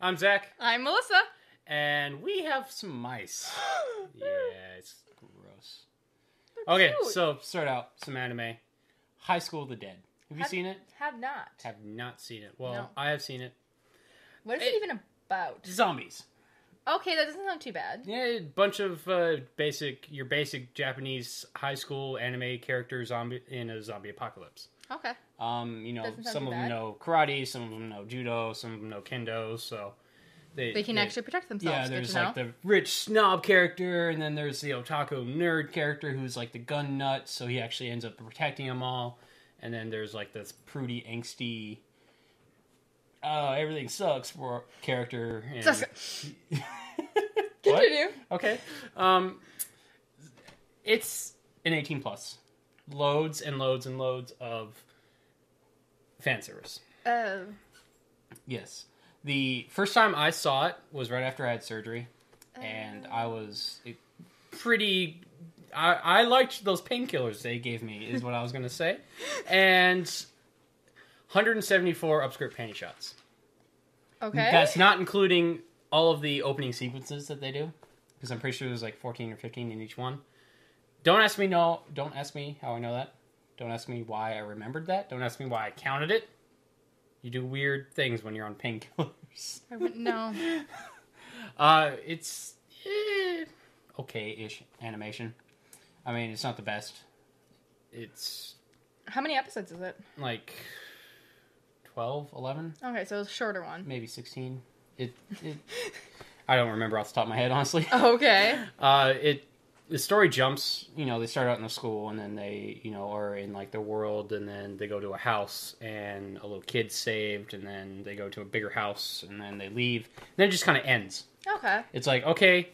I'm Zach. I'm Melissa. And we have some mice. Yeah, it's gross. They're Okay, cute. so start out some anime. High School of the Dead. Have you seen it? Have not. Have not seen it. Well, No. I have seen it. What is it even about? Zombies. Okay, that doesn't sound too bad. Yeah, a bunch of your basic Japanese high school anime character zombie in a zombie apocalypse. Okay. Some of them know karate, some of them know judo, some of them know kendo, so they can actually protect themselves. Yeah, there's like the rich snob character, and then there's the otaku nerd character who's like the gun nut, so he actually ends up protecting them all. And then there's like this prudy, angsty, everything sucks for character. And... Continue. Okay. It's an 18+. Loads and loads and loads of fan service. Oh. Yes. The first time I saw it was right after I had surgery. And I was pretty... I liked those painkillers they gave me, is what I was going to say. And 174 upskirt panty shots. Okay. That's not including all of the opening sequences that they do. Because I'm pretty sure there's like 14 or 15 in each one. Don't ask me how I know that. Don't ask me why I remembered that. Don't ask me why I counted it. You do weird things when you're on painkillers. I wouldn't know. It's okay-ish animation. I mean, it's not the best. It's... How many episodes is it? Like 12, 11? Okay, so it's a shorter one. Maybe 16. I don't remember off the top of my head, honestly. Okay. The story jumps, they start out in the school, and then they, are in, like, the world, and then they go to a house, and a little kid's saved, and then they go to a bigger house, and then they leave. And then it just kind of ends. Okay. It's like, okay,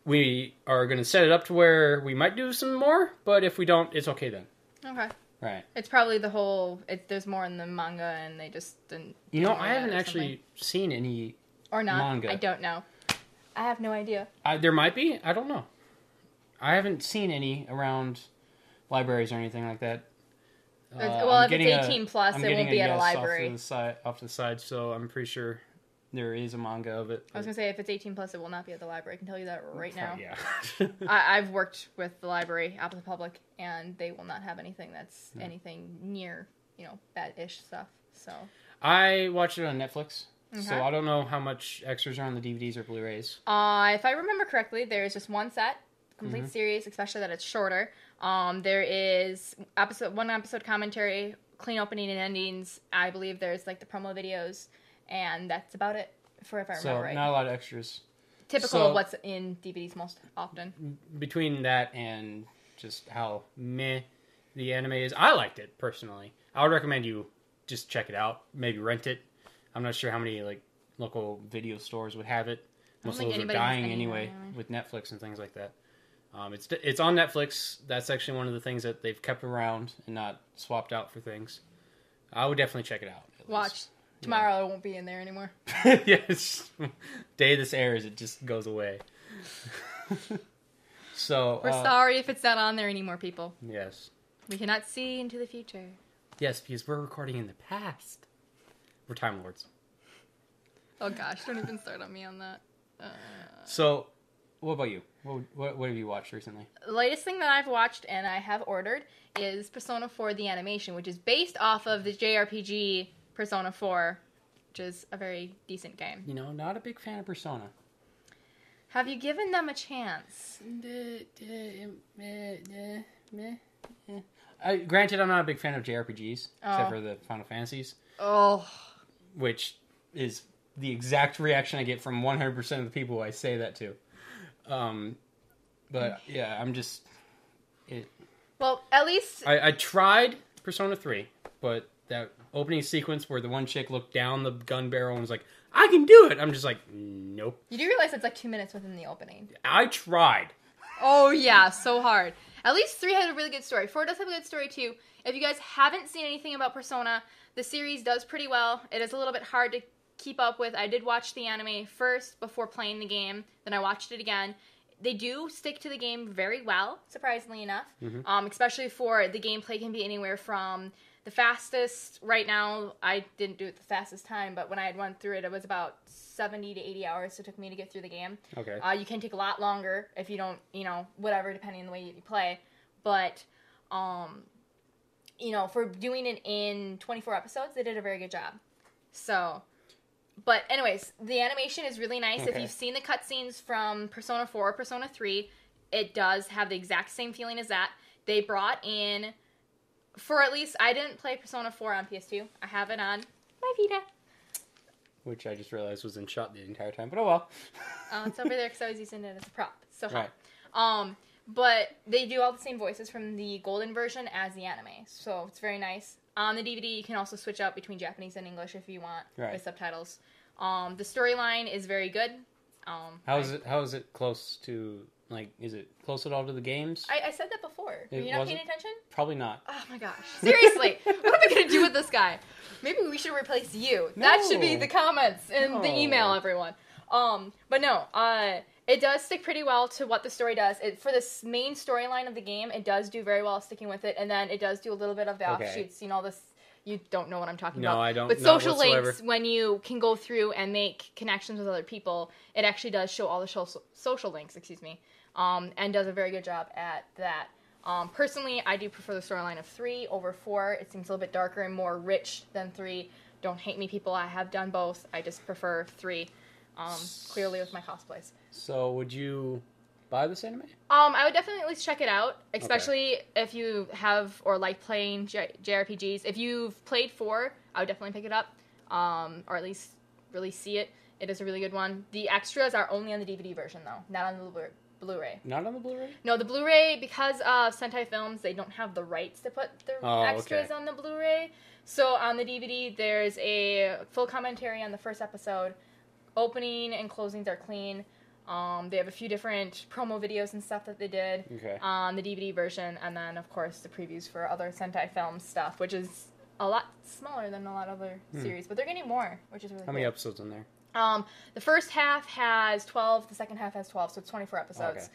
we are going to set it up to where we might do some more, but if we don't, it's okay then. Okay. Right. It's probably the whole, there's more in the manga, and they just didn't... I haven't actually seen any or not. manga. I don't know. I have no idea. There might be. I don't know. I haven't seen any around libraries or anything like that. If it's 18 plus, it won't be at a library. Off to the side, so I'm pretty sure there is a manga of it. I was going to say, if it's 18 plus, it will not be at the library. I can tell you that right now. Yeah. I've worked with the library out to the public, and they will not have anything that's anything near, bad-ish stuff. So I watched it on Netflix. Okay. So I don't know how much extras are on the DVDs or Blu-rays. If I remember correctly, there is just one set, complete series, especially that it's shorter. There is one episode commentary, clean opening and endings. I believe there's like the promo videos, and that's about it. If I remember right. So not a lot of extras. Typical of what's in DVDs most often. Between that and just how meh the anime is, I liked it personally. I would recommend you just check it out. Maybe rent it. I'm not sure how many local video stores would have it. Most of those are dying anyway with Netflix and things like that. It's on Netflix. That's actually one of the things that they've kept around and not swapped out for things. I would definitely check it out. Watch. Tomorrow it won't be in there anymore. Yes. Day this airs, it just goes away. So we're sorry if it's not on there anymore, people. Yes. We cannot see into the future. Yes, because we're recording in the past. We're Time Lords. Oh gosh, don't even start on me on that. So, what about you? What have you watched recently? The latest thing that I've watched and I have ordered is Persona 4 The Animation, which is based off of the JRPG Persona 4, which is a very decent game. Not a big fan of Persona. Have you given them a chance? Granted, I'm not a big fan of JRPGs, except for the Final Fantasies. Oh. Which is the exact reaction I get from 100% of the people I say that to. But yeah, I'm just... Well, at least... I tried Persona 3, but that opening sequence where the one chick looked down the gun barrel and was like, I can do it! I'm just like, nope. You do realize it's like 2 minutes within the opening. I tried. Oh yeah, so hard. At least 3 had a really good story. 4 does have a good story too. If you guys haven't seen anything about Persona, the series does pretty well. It is a little bit hard to keep up with. I did watch the anime first before playing the game. Then I watched it again. They do stick to the game very well, surprisingly enough. Mm-hmm. Especially for the gameplay can be anywhere from The fastest right now, I didn't do it the fastest time, but when I had run through it, it was about 70 to 80 hours it took me to get through the game. Okay. You can take a lot longer if you don't, whatever, depending on the way you play. But, for doing it in 24 episodes, they did a very good job. So, but anyways, the animation is really nice. Okay. If you've seen the cutscenes from Persona 4 or Persona 3, it does have the exact same feeling as that. They brought in... For at least, I didn't play Persona 4 on PS2. I have it on my Vita. Which I just realized was in shot the entire time, but oh well. It's over there because I was using it as a prop. So, right. But they do all the same voices from the golden version as the anime. So, it's very nice. On the DVD, you can also switch out between Japanese and English if you want, with subtitles. The storyline is very good. How is it close to... Like, is it close at all to the games? I said that before. Were you not paying attention? Probably not. Oh my gosh. Seriously. What am I going to do with this guy? Maybe we should replace you. No. That should be the comments in the email, everyone. But no, it does stick pretty well to what the story does. For this main storyline of the game, it does do very well sticking with it, and then it does do a little bit of the offshoots. This... You don't know what I'm talking about. No, I don't. But social links, when you can go through and make connections with other people, it actually does show all the social links, and does a very good job at that. Personally, I do prefer the storyline of 3 over 4. It seems a little bit darker and more rich than 3. Don't hate me, people. I have done both. I just prefer 3, clearly with my cosplays. So, would you buy this anime? I would definitely at least check it out, especially if you have or like playing JRPGs. If you've played 4, I would definitely pick it up, or at least really see it. It is a really good one. The extras are only on the DVD version, though, not on the Blu-ray. Not on the Blu-ray? No, the Blu-ray, because of Sentai Films, they don't have the rights to put the extras on the Blu-ray. So on the DVD, there's a full commentary on the first episode. Opening and closings are clean. They have a few different promo videos and stuff that they did on the DVD version, and then, of course, the previews for other Sentai Films stuff, which is a lot smaller than a lot of other series, but they're getting more, which is really cool. How many episodes in there? The first half has 12, the second half has 12, so it's 24 episodes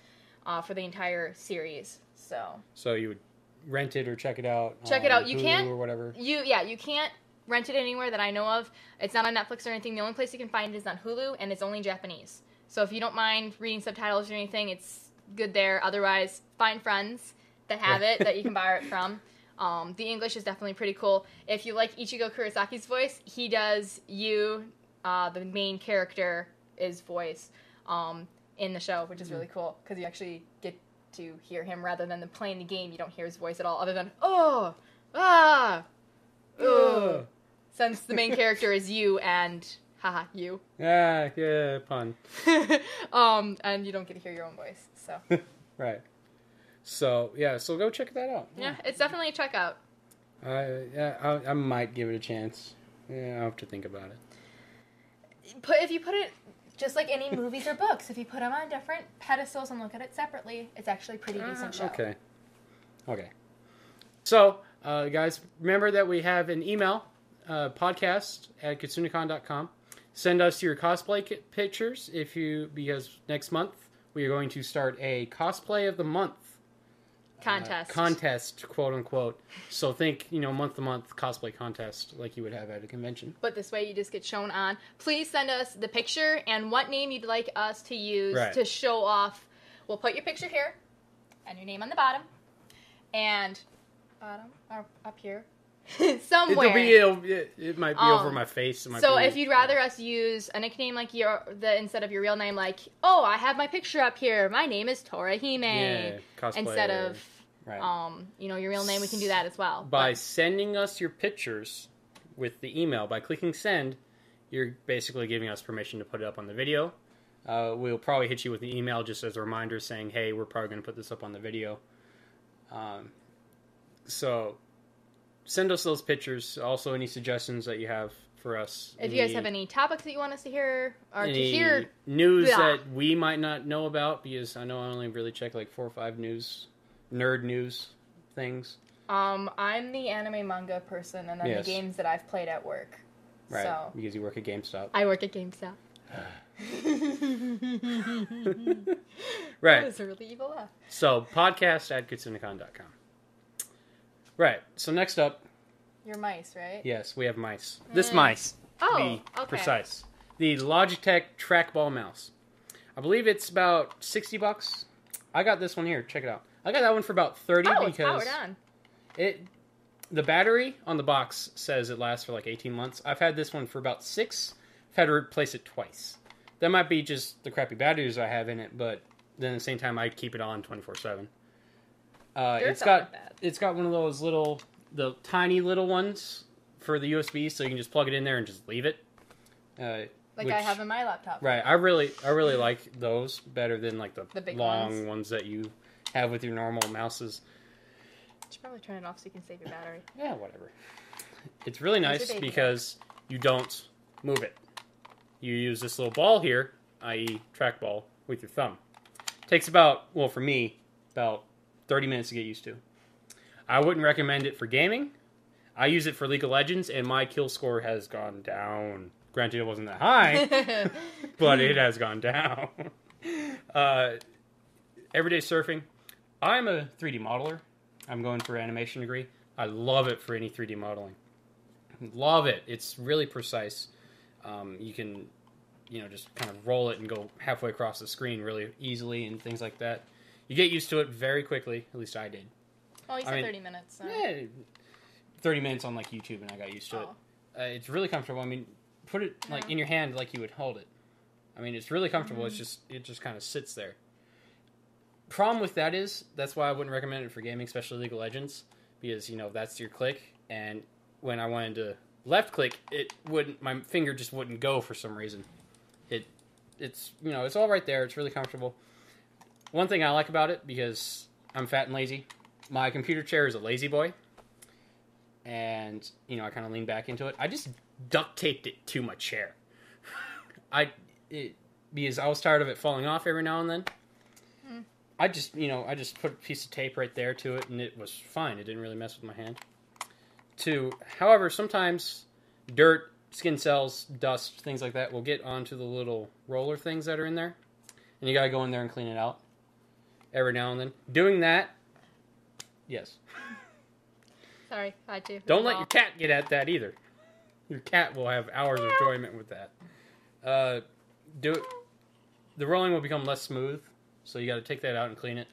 for the entire series. So you would rent it or check it out? Check it out. You Hulu can't... or whatever? You can't rent it anywhere that I know of. It's not on Netflix or anything. The only place you can find it is on Hulu, and it's only Japanese. So if you don't mind reading subtitles or anything, it's good there. Otherwise, find friends that have it that you can borrow it from. The English is definitely pretty cool. If you like Ichigo Kurisaki's voice, he does the main character's voice in the show, which is really cool because you actually get to hear him rather than playing the game. You don't hear his voice at all, other than since the main character is you and you. Yeah, pun. And you don't get to hear your own voice. So right. So go check that out. Yeah, it's definitely a check out. I might give it a chance. Yeah, I'll have to think about it. If you put it just like any movies or books, if you put them on different pedestals and look at it separately, it's actually a pretty decent show. Okay. So, guys, remember that we have an email, podcast@KitsuneKon.com. Send us your cosplay pictures because next month we are going to start a cosplay of the month contest, quote unquote. So think, month to month cosplay contest like you would have at a convention. But this way you just get shown on. Please send us the picture and what name you'd like us to use to show off. We'll put your picture here and your name on the bottom and or up here. Somewhere. It might be over my face. So if you'd rather us use a nickname like instead of your real name, like, I have my picture up here. My name is Torahime. Yeah, cosplay. Instead of, your real name, we can do that as well. By sending us your pictures with the email, by clicking send, you're basically giving us permission to put it up on the video. We'll probably hit you with the email just as a reminder saying, hey, we're probably going to put this up on the video. So send us those pictures. Also, any suggestions that you have for us. If you guys have any topics that you want us to hear, or to hear news that we might not know about, because I know I only really check like 4 or 5 nerd news things. I'm the anime manga person, and then the games that I've played at work. Right, so. Because you work at GameStop. I work at GameStop. Right. That was a really evil laugh. So, podcast@KitsuneKon.com. Right. So next up, Your mice, right? Yes, we have mice. This mice, to be precise. The Logitech trackball mouse. I believe it's about $60. I got this one here. Check it out. I got that one for about $30 because it's powered on. The battery on the box says it lasts for like 18 months. I've had this one for about 6. I've had to replace it twice. That might be just the crappy batteries I have in it, but then at the same time, I keep it on 24/7. It's got one of those the tiny little ones for the USB, so you can just plug it in there and just leave it. I have in my laptop. Right. I really like those better than like the big long ones that you have with your normal mouses. You should probably turn it off so you can save your battery. Yeah, whatever. It's really nice because you don't move it. You use this little ball here, i.e. trackball, with your thumb. Takes about 30 minutes to get used to. I wouldn't recommend it for gaming. I use it for League of Legends, and my kill score has gone down. Granted, it wasn't that high, but it has gone down. Everyday surfing. I'm a 3D modeler. I'm going for an animation degree. I love it for any 3D modeling. Love it. It's really precise. You can, just kind of roll it and go halfway across the screen really easily and things like that. You get used to it very quickly. At least I did. Oh, you said 30 minutes. So. Yeah, 30 minutes on like YouTube, and I got used to it. It's really comfortable. I mean, put it like in your hand like you would hold it. I mean, it's really comfortable. Mm-hmm. It just kind of sits there. Problem with that is that's why I wouldn't recommend it for gaming, especially League of Legends, because that's your click, and when I wanted to left click, my finger just wouldn't go for some reason. It's all right there. It's really comfortable. One thing I like about it, because I'm fat and lazy, my computer chair is a lazy boy, and I kind of lean back into it. I just duct taped it to my chair. Because I was tired of it falling off every now and then. I just put a piece of tape right there to it, and it was fine. It didn't really mess with my hand. However, sometimes dirt, skin cells, dust, things like that will get onto the little roller things that are in there, and you gotta go in there and clean it out every now and then. Doing that, yes. Sorry, I too. Don't let your cat get at that either. Your cat will have hours of enjoyment with that. The rolling will become less smooth. So you got to take that out and clean it.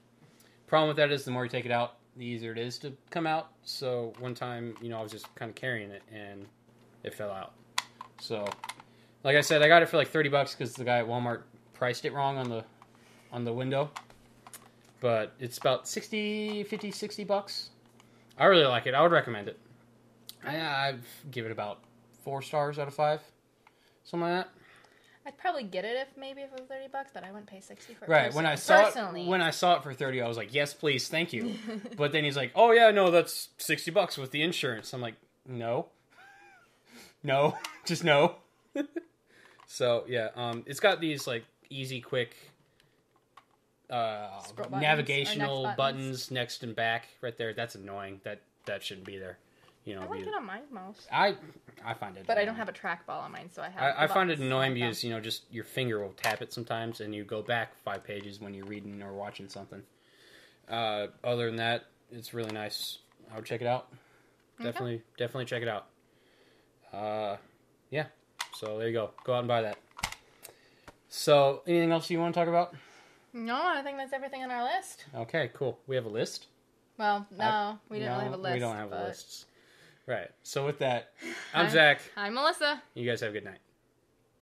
Problem with that is the more you take it out, the easier it is to come out. So one time, I was just kind of carrying it and it fell out. So, like I said, I got it for like $30 because the guy at Walmart priced it wrong on the window. But it's about $60 I really like it. I would recommend it. I'd give it about 4 stars out of 5. Something like that. I'd probably get it if it was $30, but I wouldn't pay $60 for it. Right. When I saw it for $30, I was like, yes, please, thank you. But then he's like, oh yeah, no, that's $60 with the insurance. I'm like, no, just no. So yeah, it's got these like easy, quick, navigational buttons next and back right there. That's annoying. That shouldn't be there. I like it on my mouse. I find it But annoying. I don't have a trackball on mine, so I have I find it annoying because, just your finger will tap it sometimes, and you go back 5 pages when you're reading or watching something. Other than that, it's really nice. I would check it out. Okay. Definitely check it out. Yeah. So there you go. Go out and buy that. So, anything else you want to talk about? No, I think that's everything on our list. Okay, cool. We have a list? Well, no, we don't really have a list. We don't have lists. Right. So with that, I'm Zach. I'm Melissa. You guys have a good night.